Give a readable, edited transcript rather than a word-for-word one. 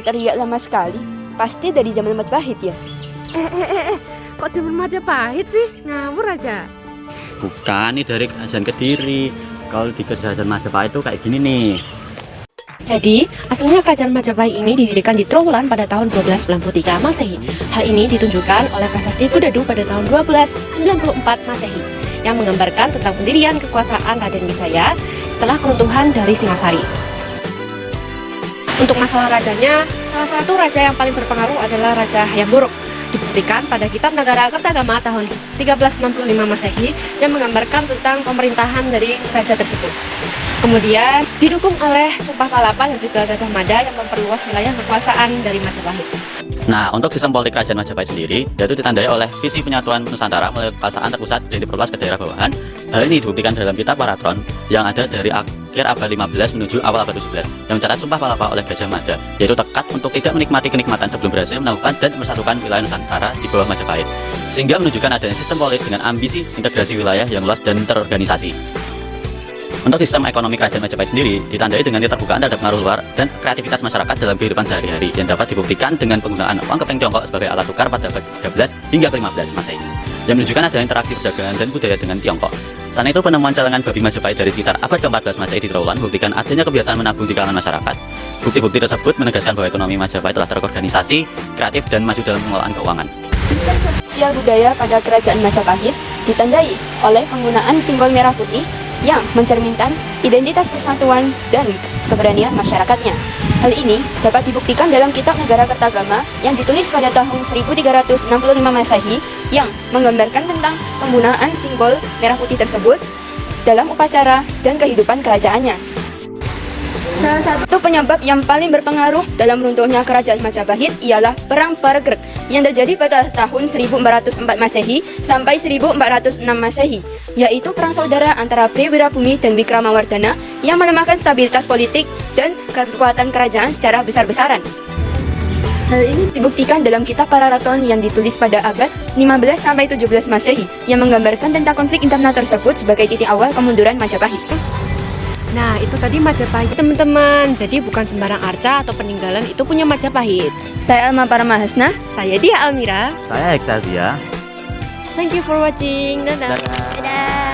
Sudah teriak lama sekali. Pasti dari zaman Majapahit ya. Kok zaman Majapahit sih? Ngawur aja. Bukan, ini dari kerajaan Kediri. Kalau di kerajaan Majapahit itu kayak gini nih. Jadi, aslinya kerajaan Majapahit ini didirikan di Trowulan pada tahun 1293 Masehi. Hal ini ditunjukkan oleh prasasti Kudadu pada tahun 1294 Masehi yang menggambarkan tentang pendirian kekuasaan Raden Wijaya setelah keruntuhan dari Singasari. Untuk masalah rajanya, salah satu raja yang paling berpengaruh adalah Raja Hayam Wuruk. Dibuktikan pada kitab Nagara Kertagama tahun 1365 Masehi yang menggambarkan tentang pemerintahan dari raja tersebut. Kemudian didukung oleh Sumpah Palapa dan juga Gajah Mada yang memperluas wilayah kekuasaan dari Majapahit. Nah, untuk sistem politik kerajaan Majapahit sendiri, yaitu ditandai oleh visi penyatuan Nusantara melalui kekuasaan terpusat dan diperluas ke daerah bawahan. Hal ini dibuktikan dalam kitab Paratron yang ada dari akhir abad 15 menuju awal abad 17 yang mencatat Sumpah Palapa oleh Gajah Mada, yaitu tekad untuk tidak menikmati kenikmatan sebelum berhasil menaklukkan dan mempersatukan wilayah Nusantara di bawah Majapahit, sehingga menunjukkan adanya sistem politik dengan ambisi integrasi wilayah yang luas dan terorganisasi. Untuk sistem ekonomi kerajaan Majapahit sendiri ditandai dengan keterbukaan terhadap pengaruh luar dan kreativitas masyarakat dalam kehidupan sehari-hari yang dapat dibuktikan dengan penggunaan uang kepeng Tiongkok sebagai alat tukar pada abad 13 hingga ke-15 Masehi yang menunjukkan adanya interaksi perdagangan dan budaya dengan Tiongkok. Selain itu, penemuan celengan babi Majapahit dari sekitar abad ke-14 Masehi di Trowulan membuktikan adanya kebiasaan menabung di kalangan masyarakat. Bukti-bukti tersebut menegaskan bahwa ekonomi Majapahit telah terorganisasi, kreatif, dan maju dalam pengelolaan keuangan. Sistem sosial budaya pada kerajaan Majapahit ditandai oleh penggunaan simbol merah putih yang mencerminkan identitas persatuan dan keberanian masyarakatnya. Hal ini dapat dibuktikan dalam kitab Nagara Kertagama yang ditulis pada tahun 1365 Masehi yang menggambarkan tentang penggunaan simbol merah putih tersebut dalam upacara dan kehidupan kerajaannya. Salah satu penyebab yang paling berpengaruh dalam runtuhnya kerajaan Majapahit ialah Perang Paragreg yang terjadi pada tahun 1404 Masehi sampai 1406 Masehi, yaitu perang saudara antara Priwirabumi dan Wikramawardhana yang melemahkan stabilitas politik dan kekuatan kerajaan secara besar-besaran. Hal ini dibuktikan dalam kitab Paratron yang ditulis pada abad 15 sampai 17 Masehi yang menggambarkan tentang konflik internal tersebut sebagai titik awal kemunduran Majapahit. Nah, itu tadi Majapahit, teman-teman. Jadi bukan sembarang arca atau peninggalan itu punya Majapahit. Saya Alma Paramahasna. Saya Dia Almira. Saya Excelsia. Thank you for watching. Dadah. Dadah. Dadah.